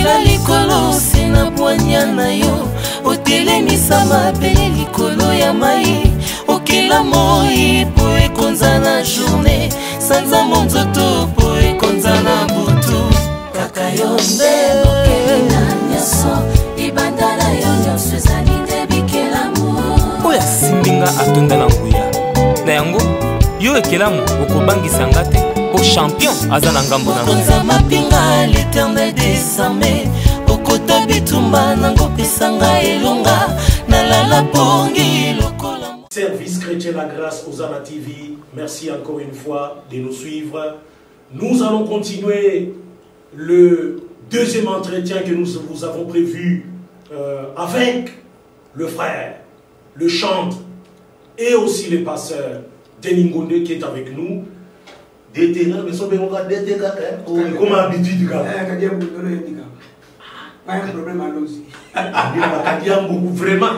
Okela likolo sina poanya na yo otelemisa mabele likolo ya mai okela moi po ekonza na journée sanza monzoto po ekonza na butu kaka yo nde okela nyaso ibandala yo nyonso ezali nde bikelamu oya simbinga atonda na nguya na yango yo ekelamu okobangisa nga te o champion aza na ngambo na konza mapinga l'éternel des armées okota bitumba nango pesanga elonga nalala pongi lokola. Service chrétien la grâce aux Zana TV, merci encore une fois de nous suivre. Nous allons continuer le deuxième entretien que nous vous avons prévu avec le frère, le chantre et aussi le pasteur Denis Ngonde qui est avec nous. DT, mais ça, on va DT, comme habitude. Pas un problème à l'os. Vraiment.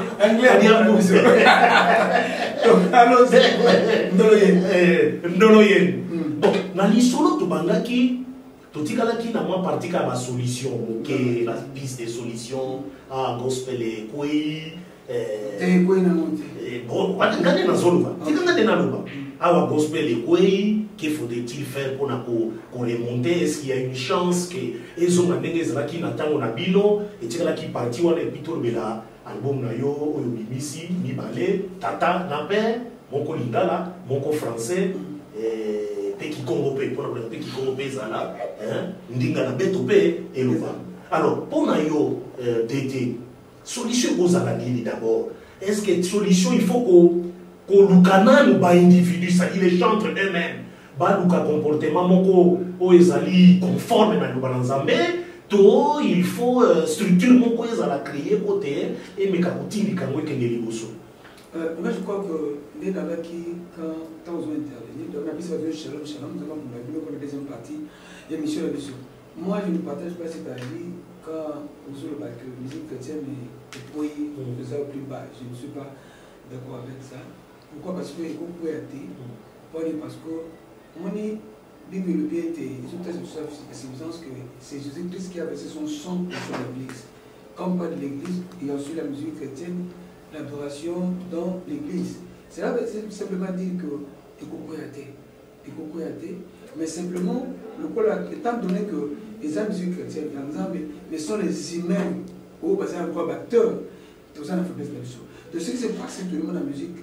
Bon, dans l'histoire de Bangaki, tout ce qui n'a pas parti à la solution, la piste de solution, à gospel et quoi. Bon, on va regarder dans la zone. Tu regardes dans la zone. À gospel et quoi, qu'il faudrait-il faire pour remonter? Est-ce qu'il y a une chance que les hommes qui n'attendent pas bilo et qui partent on est plutôt le album na yo oyobimisi mibale tata na père moko lingala moko français pe ki Congo pe pour la pe ki Congo pe zala ndinga na beto pe eloba. Alors pour na yo DT solution aux alagili d'abord. Est-ce que solution il faut qu'on lukana no ba individu ça il les chantre eux-mêmes ba luka comportement moko o ezali conforme na lo banzambe to il faut structure moko ezala créer côté et mekakutili kango kengeli boso. Moi je crois que dès dans qui quand on intervenir donc la piste de Shalom Shalom nous avons pour la deuxième partie émission la vision. Moi je ne partage pas cet avis quand on se le bat que musique chrétienne est pour les plus bas. Je ne suis pas d'accord avec ça. Pourquoi? Parce que il faut être parce que on est Bible le bien était ils ont peut-être suffisance que c'est Jésus-Christ qui a versé son sang sur l'église. Comme pas de l'église, il y a aussi la musique chrétienne, l'adoration dans l'église. Cela veut simplement dire que il faut croire, mais simplement étant donné que les musiques chrétiennes mais sont les humains au basé en quoi batteur tout ça n'a fait pas de chose. De ce qui se passe simplement dans la musique.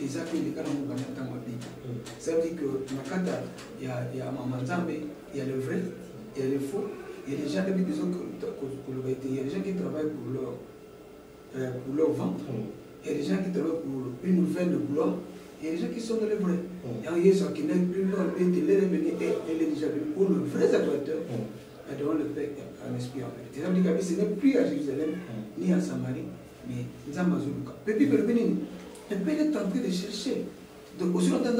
Et ça fait des cas dans le ça veut dire que il y a Mamanzambe, il y a le vrai, il y a le faux, il y a des gens qui ont besoin il y a des gens qui travaillent pour leur ventre, il y a des gens qui travaillent pour une nouvelle de gloire, il y a des gens qui sont dans le vrai. Il y a des gens qui n'ont plus leur vie, elle est déjà venue pour le vrai adorateur, devant le Père en esprit en vérité. Ça veut dire que ce n'est plus à Jérusalem, ni à Samarie, mais à Mazoluka. Elle peut être en train de chercher. Donc, aussi longtemps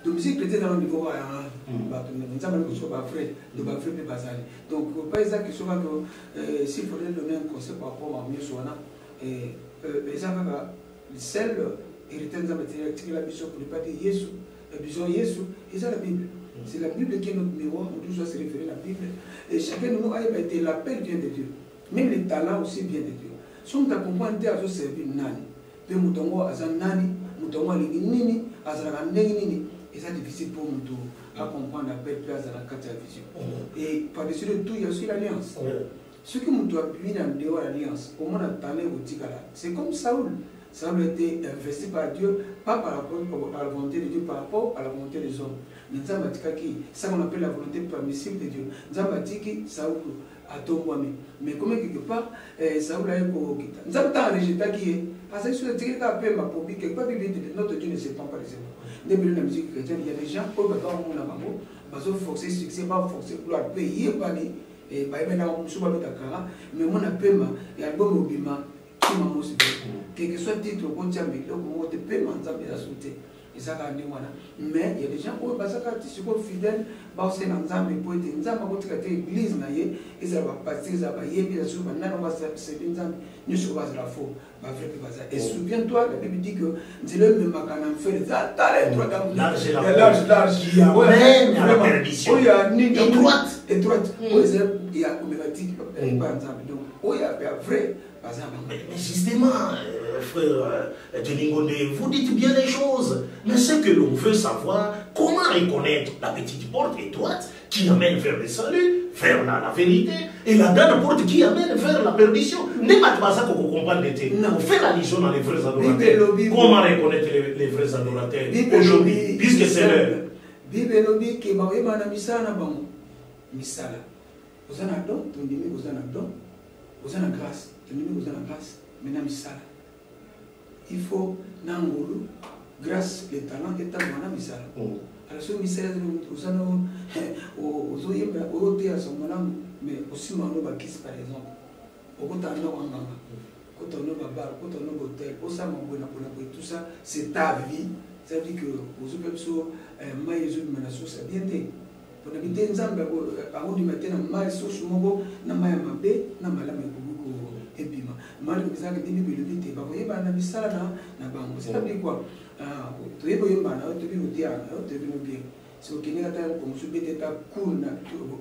que musique chrétienne dans le niveau, donc, pas exact que s'il faudrait donner un conseil par rapport à mieux soana, et ça va celle héritière de la matière, la mission pour ne pas dire Jésus, la vision Jésus, et ça la Bible. C'est la Bible qui est notre miroir, on doit se référer à la Bible. Et chacun de nous a été l'appel vient de Dieu. Même les talents aussi viennent de Dieu. Si on t'accompagne à se servir nani. Pe mutongo azanani mutongo alingi azalaka ndenge nini et ça difficile pour mutu à comprendre l'appel puis azalaka kati ya vision et par-dessus tout il y a aussi l'alliance ce qui mutu appuie dans dehors l'alliance au moins attendait au tikala c'est comme Saoul a été investi par Dieu pas par rapport à la volonté de Dieu par rapport à la volonté des hommes mais ça qu'on appelle la volonté permissible de Dieu Nzabatiki Saoul mais comme quelque part Saoul a eu pour quitter Nzabata rejeté qui est parce que sur le territoire de ma popie, quelque part, notre Dieu ne s'étend pas les émois. Depuis la musique chrétienne, il y a des gens qui ont forcé succès, pas forcé gloire, payer par les. Et par exemple, mais mon appel, il y a un bon mouvement qui m'a montré. Quel que soit le titre, on tient avec l'homme, de paiement, ça peut ajouter. Et ça va aller. Mais il y a des gens qui ont sont fidèles, c'est dans un peu de l'église, et ça va passer, ça va y aller, ça va c'est nous sommes la faux. Et souviens-toi, la Bible dit que c'est le même macanan fait les attaques, large, il y a même la perdition. Et droite. étroite. Il y a homéopathique, par exemple. Donc, il y a vrai, par exemple. Mais justement, frère Teningonde, vous dites bien les choses. Mais ce que l'on veut savoir, comment reconnaître la petite porte étroite qui amène vers le salut, vers la vérité, et la grande porte qui amène vers la perdition. N'est pas ça qu'on comprend l'été. On fait l'allusion dans les vrais adorateurs. Comment reconnaître les vrais adorateurs aujourd'hui, puisque c'est l'heure. Bible lobi ke ba yema na misala bango misala ozana don to ndimi ozana don ozana grâce to ndimi ozana grâce mais na misala il faut na ngolu grâce le talent que tu as na misala alors so misala ozana ozoyemba ote à son malam mais aussi mano ba kiss par exemple okota na wanganga kota no ba bar kota no hotel osama bona bona tout ça c'est ta vie. Ça veut dire que vous avez sur maïs ou menaces, ça vient de. Pour habiter ensemble, avant du matin, maïs sur ce moment, n'a maïs mabé, n'a malame beaucoup et bima. Mal que ça que des bibliothèques, bah voyez, bah n'a mis ça là, n'a pas. Ça veut dire quoi? Tu es bien, bah tu es bien, tu es bien. C'est au Kenya, comme je vais être cool,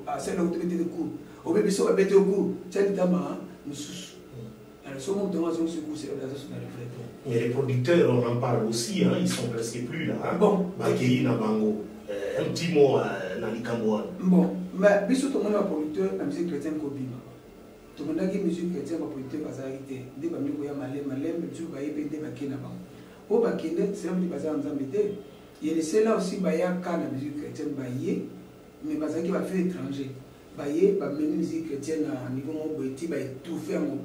à celle où tu es cool. Au bébé, ça va être au cool. C'est le dama, nous sous. Alors, ce moment, dans un secou, c'est la raison de la. Mais les producteurs, on en parle aussi, hein, ils sont presque plus là. Hein. Bon. Bakei na bango. Un petit mot dans les Cameroun. Bon, mais bisous tout le monde est producteur de la musique chrétienne Kobima. Tout le monde a dit musique chrétienne est producteur parce qu'il y a des gens qui ont malé, mais bisous baye pe de bakei na bango. Au bakei c'est un petit bazar en zambété. Il y a des là aussi baye à la musique chrétienne baye, mais bazar qui va faire étranger. Baye, bah même musique chrétienne à niveau mon boiti baye tout faire mon.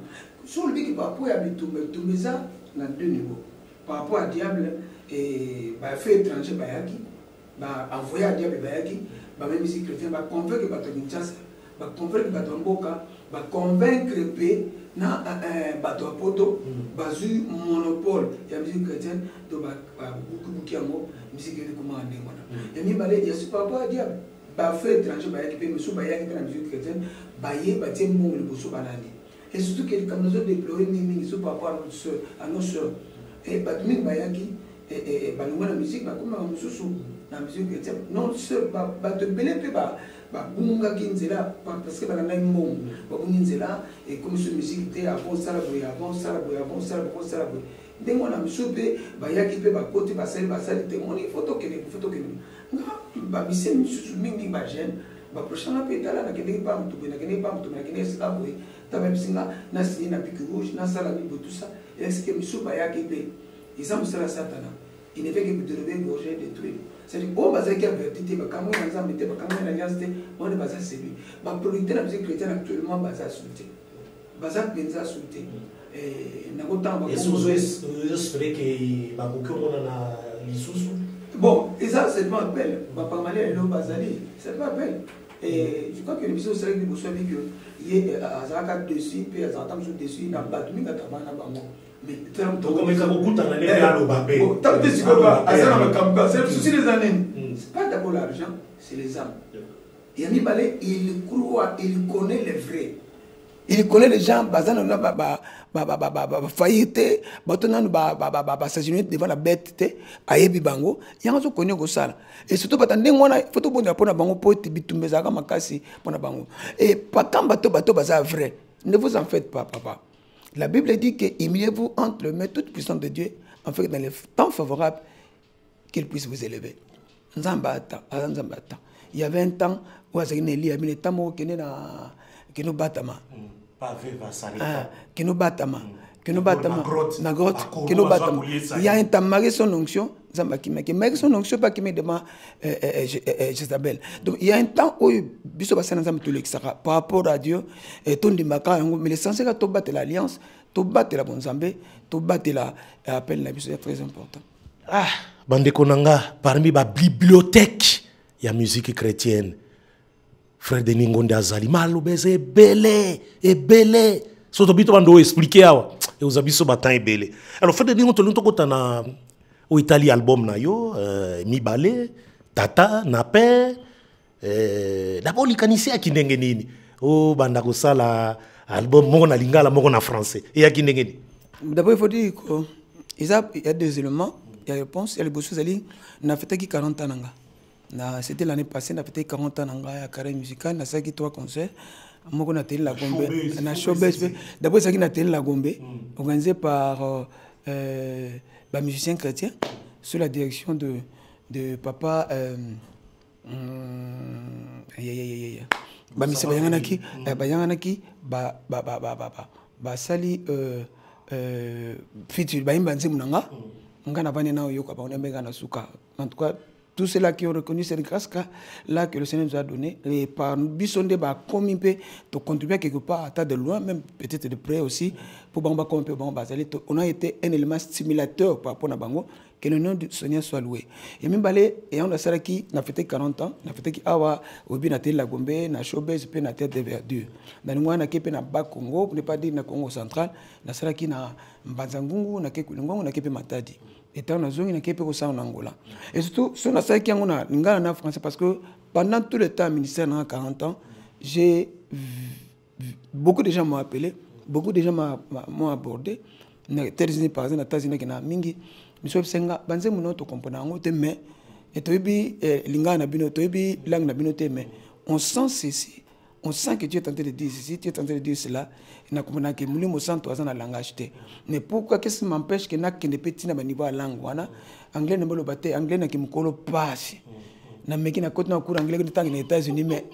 Sur le qui par rapport à tout ça. Dans deux niveaux. Par rapport à diable, et fait étranger, envoyer à diable, même si chrétien, convaincre que Kinshasa, convaincre que Mboka, convaincre que na bateau poto, basu monopole, il y a musique chrétienne, donc beaucoup qui ont musique chrétienne comment on est. Et mi balé dire par rapport à diable, fait étranger, monsieur Bayaki dans la musique chrétienne, baye, batien mon le bosso banani. Et surtout que comme nous avons déploré par rapport à nos soeurs, et Batumi Bayaki, et la musique, comme la musique chrétienne, non seulement, te belé, Bunga Ginzela, parce que la même mot, Bunginzela, et comme ce musique était avant Salaboué, avant Salaboué, avant Salaboué. Dès qu'on a mis soupé, Bayaki peut côté, Bassel, Bassel, témoigner, photo que nous. Babissé, Mimi, ma gêne. La prochaine fois, tu as dit que tu as dit que na signé na pique rouge, na sala ni tout ça. Et c'est que Missou Baya qui paye. Ils ont ça Satana. Il ne fait que te lever, gorger, détruire. C'est-à-dire, on va dire qu'il y a vertu, quand on a mis, quand on a alliance, on est basé sur lui. Ma producteur de la musique chrétienne actuellement basé sur lui. Basé sur lui. Et si vous espérez que on a l'issue. Bon, et ça, c'est pas appel. Papa Malé, le Bazali, c'est pas appel. Et je crois que l'émission serait que vous savez qu'il y a Azaka dessus, puis Azaka dessus, il y a Batumi Katabana Bango. Mais comme ça, beaucoup d'en années à l'Obabé. Tant que tu vois, Azaka, c'est le souci des années. C'est pas d'abord l'argent, c'est les âmes. Et Ami Balé, il croit, il connaît les vrais. Il connaît les gens, Bazan, faillite, Batonan, s'agit devant la bête, Ayebi Bango, il y a un autre connu au Sala. Et surtout, il faut tout bon pour la Bango, pour Bitumezaka Makasi, pour la Bango. Et pas quand bateau baza vrai, ne vous en faites pas, papa. La Bible dit que humiliez-vous entre les mains toute puissante de Dieu, en fait, dans les temps favorables, qu'il puisse vous élever. Nzambata. Il y avait un temps où il y avait un temps où il y avait un batama. Que nous battons, na grotte, que nous battons. Il y a un temps marié son onction, mais son onction pas qui me demande Jézabel. Donc il y a un temps où biso basana nzambe tout l'extra par rapport à Dieu et ton dimaka mais l'essentiel c'est de battre l'alliance, de battre la bonzambe, de battre la appel la biso est très important. Ah, bande konanga parmi la bibliothèque, il y a musique chrétienne. Frère de Ningonde Azali, malobeze et belé. Soto bito bando expliquer awa. Et aux abisso batan et belé. Alors frère de Ningonde lonto kota na au Italie album na yo, mi balé, tata, nape. D'abord likanisi akindenge nini. Oh banda ko sala album moko na lingala moko na français. Et akindenge nini. D'abord il faut dire qu'il y a deux éléments, il y a réponse, il y a le bossu Zali, na fait qui 40 ans nanga. C'était l'année passée, on a fait 40 ans dans la carrière musicale, on a fait 3 concerts. On a télé la Gombe. On a showbiz. D'abord, c'est qu'on a télé la Gombe, organisé par musiciens chrétiens, sous la direction de papa. Bamise bayanganaki, sali fitu baimba nzimu nanga, ngana bane na oyoka ba onemega na suka. En tout cas, tous ceux-là qui ont reconnu cette grâce-là que le Seigneur nous a donné, et par bisonde ba comme peu de contribuer quelque part à tas de loin, même peut-être de près aussi, pour bamba comme peu bamba. On a été un élément stimulateur par rapport à Bango, que le nom du Seigneur soit loué. Et même balé, et on a ça qui n'a fait 40 ans, n'a fait qui awa, ou bien na la Gombe, na showbiz, puis na tête de verdure. Dans le mois na kepe na bas Congo, pour ne pas dire na Congo central, na ça qui na Mbanzangungu, na Kekulungu, na kepe Matadi. Et tant na zone na kepe ko ça en Angola. Et surtout, sur na ça qui on a lingala na français parce que pendant tout le temps ministère na 40 ans, j'ai beaucoup de gens m'ont appelé, beaucoup de gens m'ont abordé. Na États-Unis par exemple, na États-Unis na mingi Monsieur Senga, banze muno to comprendre ngo te mais et to bi linga na bino to bi langue na bino te mais on sent ceci, on sent que tu es en train de dire ceci, tu es en train de dire cela, na comprendre que mulimo sent toi na langage te. Mais pourquoi qu'est-ce qui m'empêche que na kende petit na niveau langue wana anglais na bolo baté anglais na kimkolo passe. Na meki na côté na cours anglais que tant aux États-Unis mais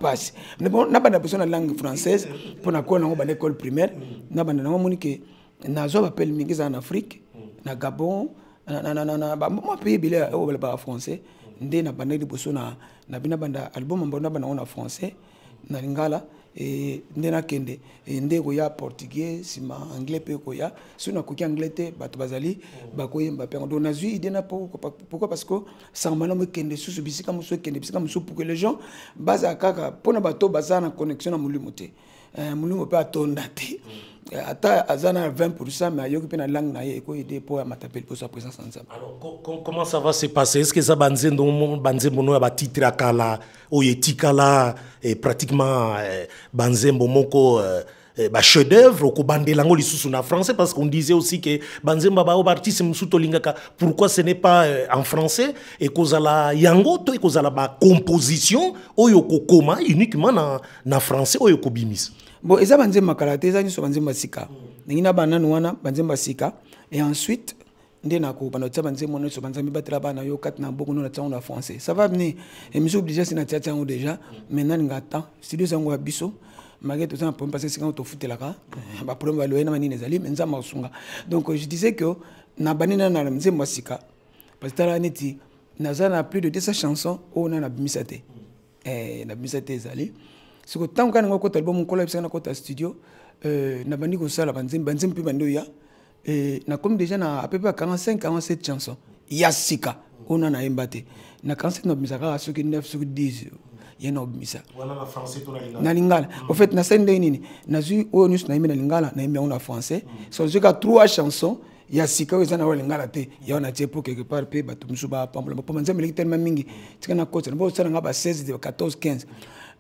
passe. Mais bon na ba na besoin de langue française pour na ko na ba l'école primaire, na ba na moni que na zo appelle mingi en Afrique. Na Gabon moi pays bilé au bala français ndé na banda liboso na bina banda album mbona bana on français na lingala et ndé na kende ndé ko ya portugais sima anglais pe ko ya so na ko ki anglais te bato bazali ba ko yemba pe on a vu idée na pourquoi parce que sans malamo kende sous bisika muso kende bisika muso pour que les gens baza kaka pona bato baza na connexion na mulimo te mulimo pe atonda te ata azana 20% mais ayoki pe na langue na ye ko aider pour m'attaper pour sa présence ensemble. Alors comment ça va se passer? Est-ce que ça banzendo no ba titre akala o yetikala et pratiquement banzembo moko ba chef d'œuvre ko bandelango lisusu na français parce qu'on disait aussi que banzemba ba artiste musuto lingaka pourquoi ce n'est pas en français et kozala yango to et kozala ba composition oyo kokoma uniquement na français oyo ko bimis. Bon, ils ont banzemba karaté, ils ont banzemba sika. Ningina banana wana banzemba sika et ensuite ndena ko banotsa banzemba no so banzemba batela bana yo kat na boko no na tsanga français. Ça va venir. Et monsieur obligé c'est na tchatcha déjà. Maintenant ngata studio zango biso. Malgré tout ça on peut passer 50 au foot là ka. Ba problème va loena mani nezali menza masunga. Donc je disais que na banina na banzemba sika parce que là neti na plus de 200 chansons on a bimisate. Na bimisate zali. Ce que tant qu'on a un album, on a un studio, na bandi ko sala banzemba pe bando ya na comme déjà na à peu près 45-47 chansons. Yasika on a embate. Na 47 no misaka ce que 9 sur 10. Ya no misa. Voilà na français to na lingala. En fait na scène nini na zu o news na na lingala na on a français. So je ka 3 chansons. Yasika on a lingala te. Ya on a tie pour quelque part pe batu musuba pambola. Pour banzemba tellement mingi. Tika na coach na bo sala ngaba 16 14 15.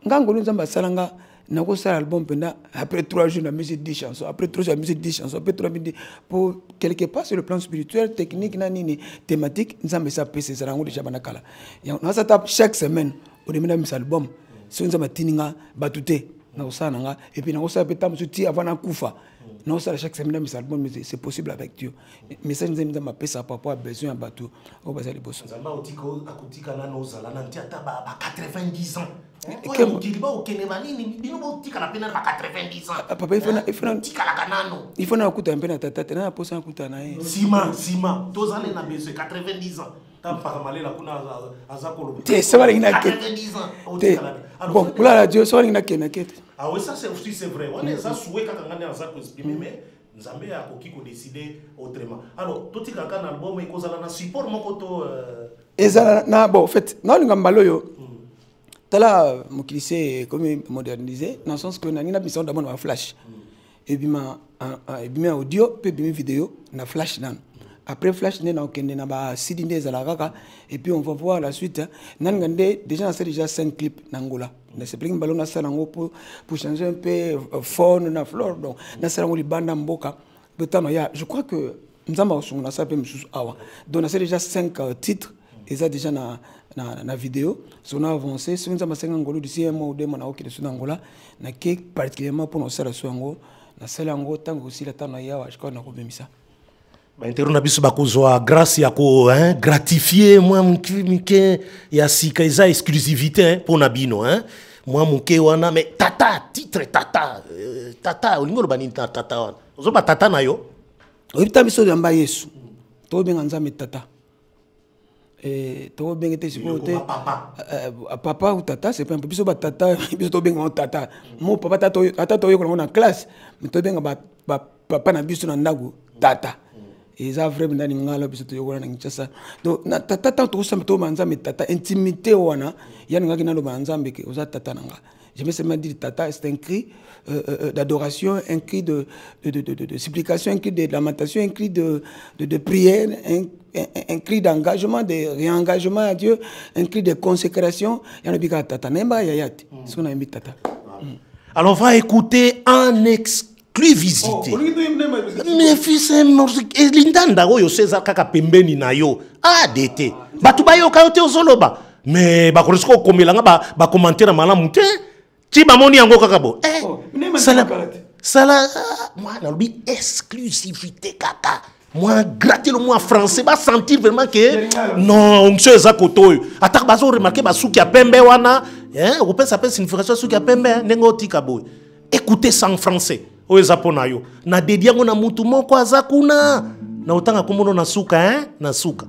Ngangolo nzamba salanga na ko sala album penda après 3 jours na musique 10 chansons après 3 jours musique 10 chansons après 3 minutes pour quelque part sur le plan spirituel technique na nini thématique nzamba ça pèse ça rango déjà banakala ya na ça tape chaque semaine au début de mes albums so nzamba tininga batute na ko sala nga et puis na ko sala peta musuti avant na kufa na ko sala chaque semaine mes albums c'est possible avec Dieu mais ça nzamba pèse par rapport à besoin bateau au bazali bosso nzamba otiko akutika na nozala na tiata ba 90 ans. Papa, il faut na kuta mpena tata na posa na kuta na sima tozale na besoin 90 ans tant par malé la kuna azakolo te ça va ina ket bon pour la radio ça va ina ket ah oui ça c'est aussi c'est vrai on est ça souhait quand ngane azako exprimer mais nzambe akoki ko décider autrement alors tout tika na album e kozala na support moko to ezala na bon en fait na ngambalo yo tala mon lycée comme modernisé dans le sens que na mission d'abord na flash et puis ma audio puis ma vidéo na flash nan après flash na okende na ba CD ndeza kaka et puis on va voir la suite nan ngande déjà c'est déjà 5 clips na Angola na c'est plein ballon na sala ngo pour changer un peu faune na flore donc na sala ngo libanda mboka peut-être ya je crois que nzamba osunguna ça peut msusu awa donc c'est déjà 5 titres et ça déjà na na vidéo si on a avancé si on a masenga ngolo d'ici un mois ou deux mois na oki de Angola na ke particulièrement pour nos sala soango na sala ngo tango aussi la tano ya wa je crois na ko bemisa ba intero na biso bakozwa grâce ya ko gratifier moi mke ya sika eza exclusivité pour na bino moi mke wana mais tata titre tata olingo lo bani tata wana ozo ba tata na yo oyita biso ya mba Yesu to benga nzambe tata to benga te siko te papa ou tata c'est pas un peu biso ba tata biso to benga tata mo papa tata to yeko na classe mais to benga ba papa na biso na ndago tata eza vrai ndani ngalo biso to yeko na ngitsa donc na tata to sa to nzambe tata intimité wana yani ngaki na lo nzambe ke oza tata nanga je me seulement dit tata c'est un cri d'adoration, un cri de supplication, un cri de lamentation, un cri de prière, un cri d'engagement, de réengagement à Dieu, un cri de consécration. Alors on va écouter en exclusivité. Mes fils, Lindanda, yo César Kaka Pembeni na yo, ADT. Batuba yo kayote ozoloba. Mais bakoresko komelanga ba commenter na malamu te. Tu m'as moni ango kakabo. Moi, l'albi exclusivité kaka. Moi, gratter le mot français, va sentir vraiment que non, monsieur Zakoto. Attaque bazo remarquer basuki a pembe wana. On peut s'appeler signification suki a pembe nengo tikabo. Écoutez ça en français. O zapona yo. Na dédié ngona mutu moko azakuna. Na utanga komono na suka na suka.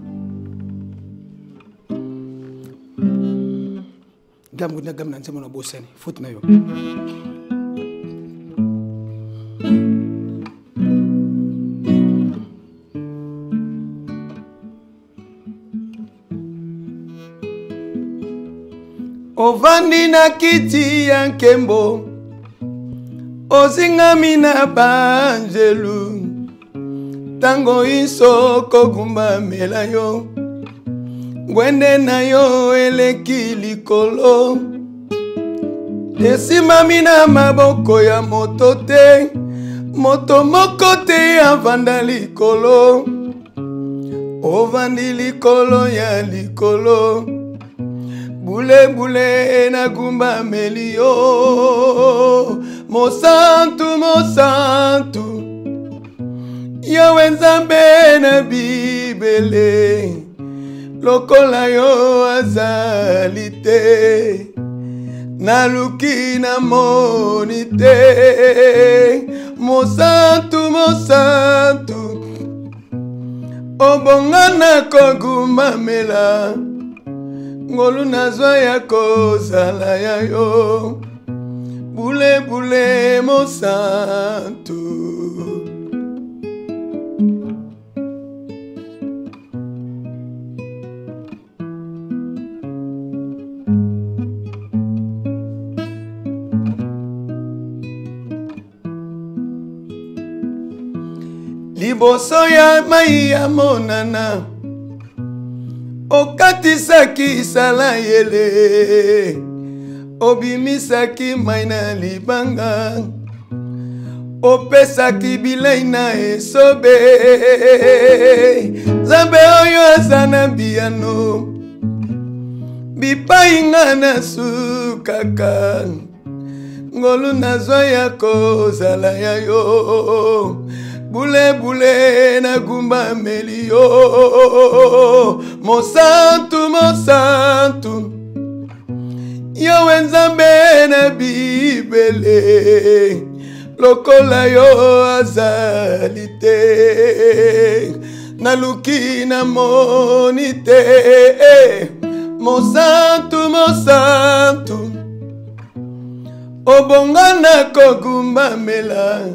Gam na nsema na bosani foot na yo ovandi na kiti ya nkembo ozingami na banjelu tango iso kogumba mela yo Gwende na yo eleki likolo esimami na maboko ya moto te moto moko te avanda likolo ovandi likolo ya likolo bule bule na gumba melio mosantu yawe nzambe na bibele lokola yo azali te naluki na moni te mosantu obongana kogumamela ngolu nazwa ya kozala ya yo bule bule mosantu liboso ya mai ya monana okatisaki sala yele obimisaki mai na libanga opesaki bilei na esobe Nzambe oyo aza na biyano bipai nga na sukaka ngolu nazwa ya kozala ya yo bule bule na gumba melio mosantu yawe nzambe na bibele lokola yo azali te naluki na moni te mosantu obongana kogumba mela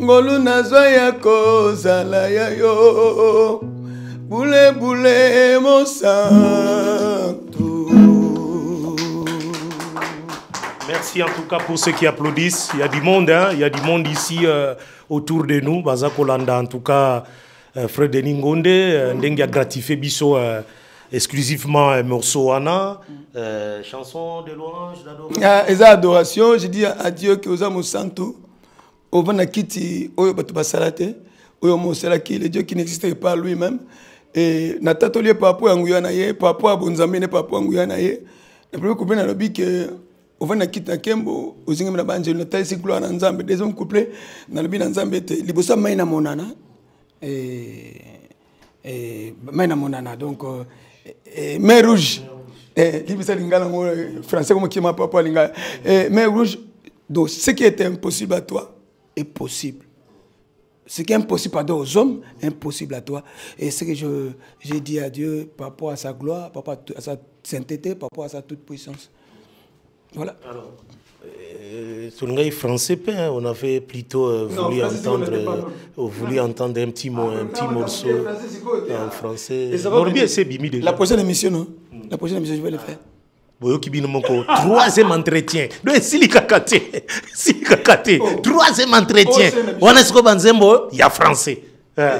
ngolu nazwa ya kozala ya yo bule bule mosantu. Merci en tout cas pour ceux qui applaudissent. Il y a du monde, hein? Il y a du monde ici autour de nous. Baza Kolanda, en tout cas, Fred Denis Ngonde, Ndengi a gratifié Bisso exclusivement morceau Anna, chanson de louange, d'adoration. Et ça, adoration, je dis à Dieu que vous avez santo. Au Vanakiti, Oyo Batubasalate, Oyo Moselaki, le Dieu qui n'existait pas lui-même. et natatoli papa anguyana ye papa bonzambe ne papa anguyana ye na premier couplet na lobi que ovana kita kembo ozinga na banje na taisi gloire na nzambe deuxième couplet na lobi na nzambe te libosa mai na monana maina monana donc mer rouge libisa lingala ngo français comme qui m'a papa linga mer rouge. Donc ce qui est impossible à toi est possible. Ce qui est impossible aux hommes est impossible à toi. Et ce que j'ai dit à Dieu par rapport à sa gloire, par rapport à sa sainteté, par rapport à sa toute puissance. Voilà. Alors, sur le français, on avait plutôt voulu entendre un petit morceau en français. La prochaine émission, non? La prochaine émission, je vais le faire. Troisième entretien. Troisième entretien. Il y a français.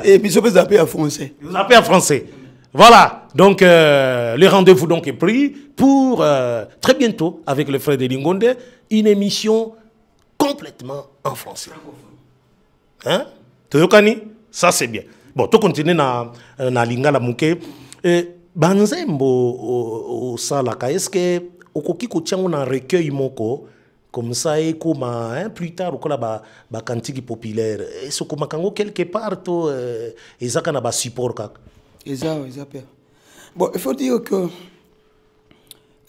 Et puis, je peux zapper en français. Zapper en français. Voilà. Donc, le rendez-vous donc est pris pour très bientôt avec le frère de Lingonde, une émission complètement en français. Hein? Toyokani? Ça, c'est bien. Bon, tu continues na Lingala Mouké. Banzembo au salaka, est-ce que okoki kotiango na recueil moko comme ça et comme plus tard ou ba kantiki populaire est-ce que makango quelque part to ezaka na ba support kaka père. Bon, il faut dire que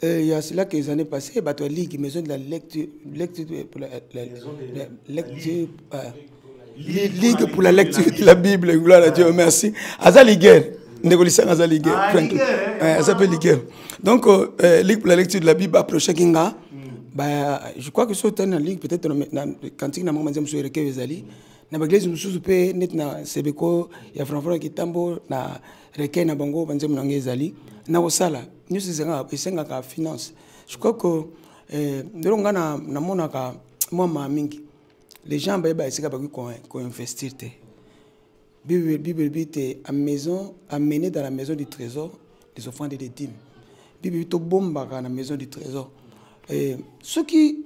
il y a cela que les années passées bato ligue maison de la lecture pour la lecture ligue pour la lecture de la Bible, gloire à Dieu, merci. Azaligue négociant à Ligue. Ça s'appelle Ligue. Donc, Ligue pour la lecture de la Bible approche Kinga. Je crois que c'est une ligue, peut-être, quand il y a un moment où je suis recueilli, na l'église, nous sommes net na Sebeko, il y a Franfran qui tambo, na recueil na Bango, Banzem Nangezali, na Osala, nous sommes en finance. Je crois que, les gens, ils investir. Bible est amené dans la maison du trésor des offrandes et des dîmes. Bible est bombe dans la maison du trésor. Ce qui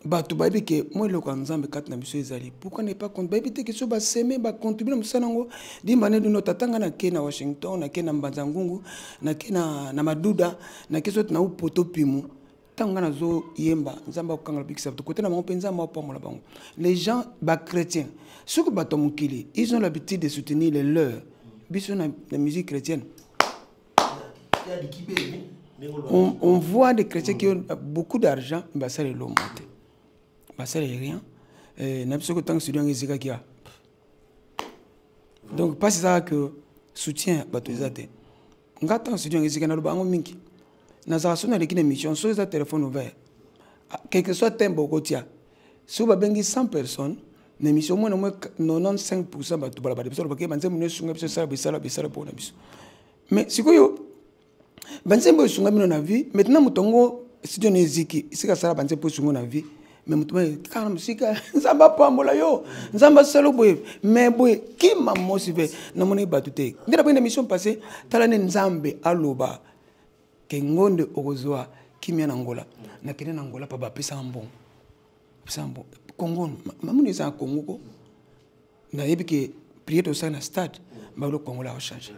batu baby que moi le kanzambe kat na biso ezali. Pourquoi ne pas compte baby te que so ba semer ba contribuer na musanango di mane du notatanga na ke na Washington na ke na Mbanzangungu na ke na Maduda na ke so na upoto pimu. Tanga na zo yemba nzamba okanga bikisa to côté na mo penza mo pa mo la bango. Les gens ba chrétiens ceux qui battent Mukili, ils ont l'habitude de soutenir les leurs. Bisous la musique chrétienne. On voit des chrétiens qui ont beaucoup d'argent, mais ça c'est l'homme. Ça c'est rien. Donc pas ça que soutien Batouizate. Ngata soutien Ezeka na lubango mingi. Nazara sona avec une émission sur les téléphones ouverts. Quel que soit tempo kotia. Si vous avez 100 personnes, l'émission moins 95% batu bala bala parce que banzembo ne sunga biso sala pour na biso. Mais sikoyo banzembo sunga bino na vie maintenant mutongo studio neziki sika sala banzembo sunga na vie mais mutongo kana musika nzamba pambola yo nzamba salo boye mais boye ki mamosive na moni batu te ndira ba émission passée tala ne nzambe aloba ke ngonde okozwa kimia na ngola na kene na ngola pa ba pesa mbon Congo, maman est en Congo. Na yebike prier au sein de stade, mais le Congo l'a changé.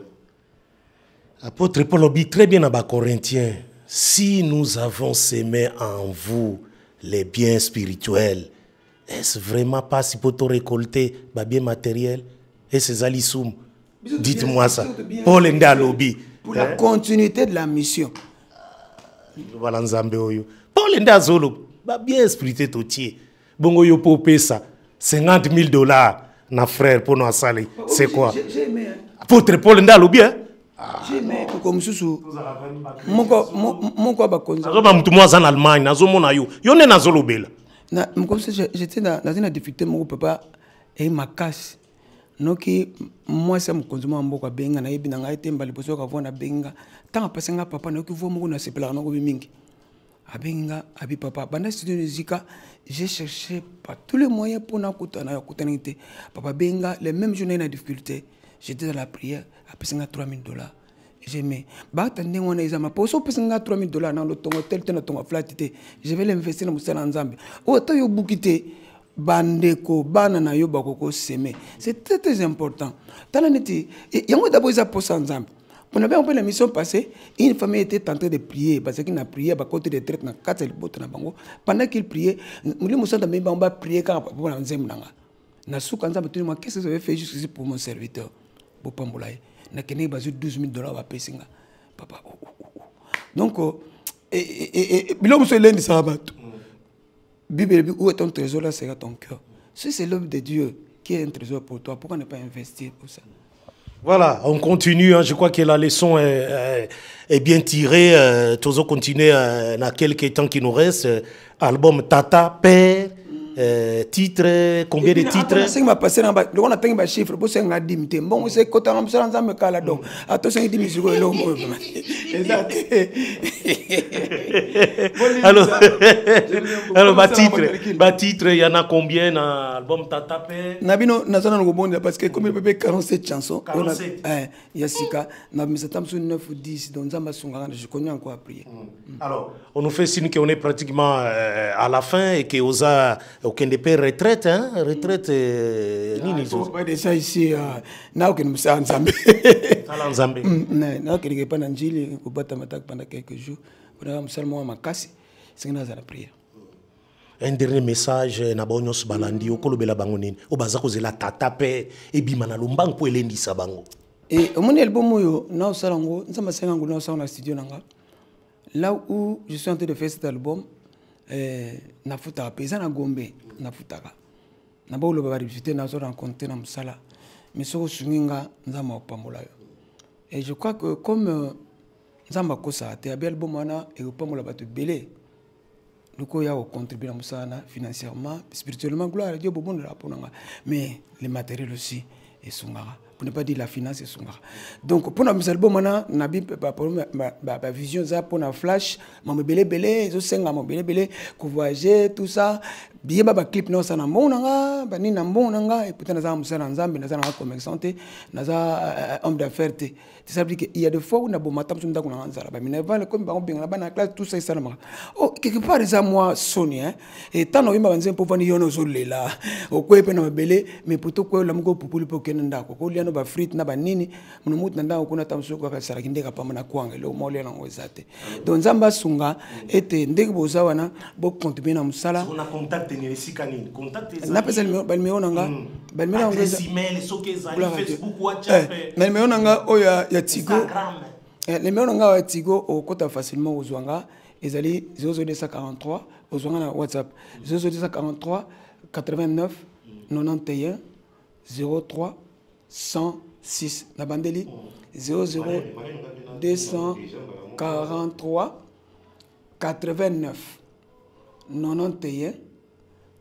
Apôtre Paul dit très bien à Corinthiens, si nous avons sémé en vous les biens spirituels, est-ce vraiment pas si pour te récolter les biens matériels et ces alissoum? Dites-moi ça. Paul Nda lobby pour la continuité de la mission. Voilà Nzambe oyo. Paul Nda zolo ba bien spirituel totier. Bongo yo pour payer ça $50,000 na frère pour nous saler. C'est quoi? J'ai aimé. Apôtre Paul Nda lobby hein? J'ai aimé comme sous mon ba konza. Roba mtu mwa en Allemagne nazo mona yo. Yo ne nazo lobela. Na comme ça j'étais dans une difficulté mon papa et ma casse. Noki moi ça me consomme mboko benga na yebi na ngai temba liboso ka vona benga. Tant passer nga papa noki vo mo na sepela na ko mingi. Abenga abi papa banda studio musica j'ai cherché par tous les moyens pour na kutana kutanité papa benga les mêmes journées na difficulté j'étais dans la prière après $3,000 j'ai mis ba tande ngona izama poso pesinga $3,000 na lo tongo tel tel tongo flatité je vais l'investir na musala nzambe o to yo bukité bandeko bana na yo bakoko semer. C'est très très important. Tala neti yango d'abord ils a posé ensemble. On avait un peu la mission passée, une famille était tentée de prier parce qu'il a prié à côté de traite na quatre bottes na bango. Pendant qu'il priait, nous nous sommes même pas prier quand pour la nzem nanga. Na souka nzamba tout moi qu'est-ce que vous avez fait jusqu'ici pour mon serviteur? Pour Pambolaye. Na kene bazu $12,000 à payer papa. Donc bilom so lundi sabat. Bible où est ton trésor là sera ton cœur. Si c'est l'œuvre de Dieu qui est un trésor pour toi, pourquoi ne pas investir pour ça? Voilà, on continue. Hein. Je crois que la leçon est bien tirée. Toujours continuer dans quelques temps qui nous reste. Album Tata, Père, titre, combien de titres? C'est ma passé dans on a payé ma chiffre pour ça on a dit bon c'est quand on se rend me cala donc attention il dit musique alors ma titre il y en a combien dans l'album Tata Père? Nabino nazana ngobonde parce que comme il peut 47 chansons 47 Yassika na misatam sur 9 ou 10 donc Nzamba Sunganga je connais encore à prier. Alors on nous fait signe qu'on est pratiquement à la fin et que osa aucun des pères retraite hein retraite nini zo pas de ça ici na aucun musa Nzambe ala Nzambe na quelque pas njili ko bata matak pendant quelques jours pour avoir seulement makasi c'est na za la prière. Un dernier message na bonyos balandi okolobela bango nini obaza kozela Tata Père ebima na lombango po elendisa bango et au mon album yo na osalango Nzamba sengango na osala na studio nanga là où je suis en train de faire cet album na futaka pesa na Gombe na futaka na ba ulo ba revité na zo rencontrer na musala mais so sunginga Nzamba opambola yo et je crois que comme Nzamba kosa te abel album wana et opambola ba te belé luko ya contribuer na musala financièrement spirituellement gloire à Dieu bon de la ponanga mais les matériels aussi et sungara pour ne pas dire la finance et sungara donc pour na album wana na bi ba vision za pour na flash ma belé zo senga ma belé ko voyager tout ça bien ba clip non ça na monanga ba ni na monanga et peut-être na musala Nzambe na za na commerçant na za homme d'affaires te ça veut dire qu'il y a des fois où na bo matam sunda ko na nzala ba mineva le comme ba binga ba na classe tout ça ça na oh quelque part ça moi sonné hein et tant no imba banze pour vani yono zo lela o ko pe na belé mais plutôt ko la mko pupuli po kenenda ko liano ba frite na ba nini munumutu na ndako kuna tamso ko ka sarakinde ka pamba na kwanga le mo le na ngozate donc Nzamba sunga ete ndeke boza wana bo contribuer na musala on a contact ni sika nini contact na pesa balmeo nanga balmeo nanga email sokeza Facebook WhatsApp na balmeo nanga oya ya Tigo les meilleurs nanga ya Tigo au kota facilement aux Zwanga ezali 0243 aux Zwanga na WhatsApp 0243 89 91 03 106 la bandeli 00243 89 91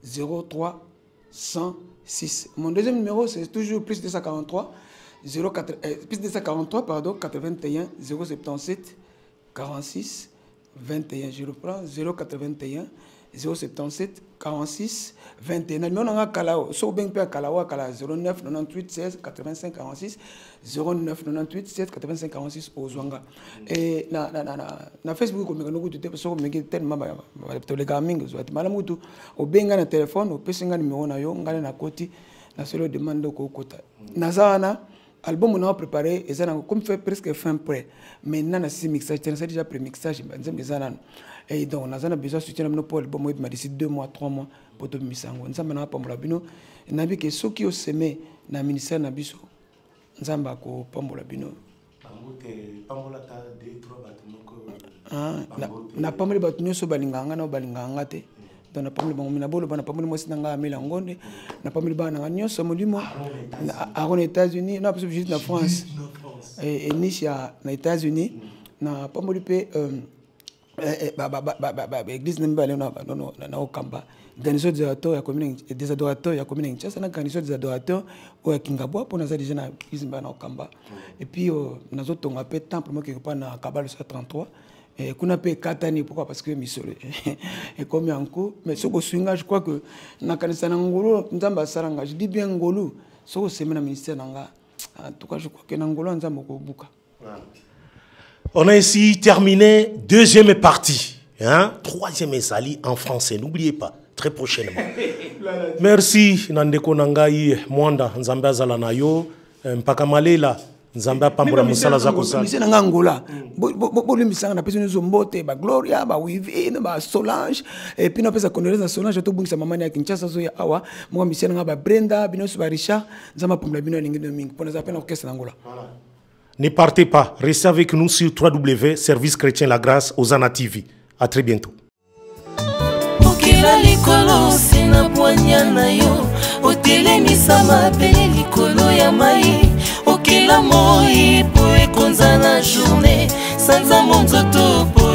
03 106. Mon deuxième numéro c'est toujours plus 243 plus 243 pardon 81 077 46 21. Je reprends 081 077 46 21. Nous avons Kalao, so bien peu Kalao, 09 98 16 85 46 09 98 16 85 46 au Zwanga. Et na Facebook comme nous tout so me tellement les gaming zo malamutu au benga na téléphone au pesinga numéro na yo ngale na koti na solo demande ko kota. Nazana album on a préparé et ça comme fait presque fin prêt. Maintenant na si mixage, c'est déjà pré-mixage, et donc on a besoin de soutien pour l'album moi d'ici 2 mois 3 mois pour te misango. Nzamba na pambola bino na bi ke soki o semé na ministère na biso. Nzamba ko pambola bino. Pambola ta 2 3 batumoko. Na pambola batunyo so balinganga na balinganga te. Donc na pambola bango mina bolo bana pambola mo sinanga amela ngonde na pambola bana nyoso molimo à aux États-Unis na parce que juste na France et Nisha na États-Unis na pambola pe église n'imbalé na Okamba organisation des adorateurs ya commune Kinshasa na organisation des adorateurs au Kingabwa pour nous déjà na église na Okamba et puis na zo tonga pe temple mo quelque part na Kabalo 33 et qu'on a payé Katani pourquoi parce que misolo et comme yanko mais ce que swinga je crois que na kanisa na ngolo Nzamba saranga je dis bien ngolo ce que c'est na ministère nanga en tout cas je crois que na ngolo Nzamba ko buka. On a ici terminé deuxième partie, hein? Troisième Ezali en français, n'oubliez pas. très prochainement. Merci Nandeko Nangai Mwanda Nzambe azala na yo mpaka malela Nzambe apambola musala zako sa. Mise na Angola. Bo le misanga na pesa nzo mbote ba Gloria ba Wivine ba Solange et puis na pesa condoléances Solange to bungisa mama ya Kinshasa zo ya awa mo mise na ba Brenda binoso ba Richard Nzamba pomla bino lingi de mingi pona za pena orchestre na Angola. Ne partez pas, restez avec nous sur www Service Chrétien La Grâce Osana TV. À très bientôt. Okela likolo sina poanya na yo otelemisa mabele likolo ya mai okela moi po ekonza na journée sanza monzoto po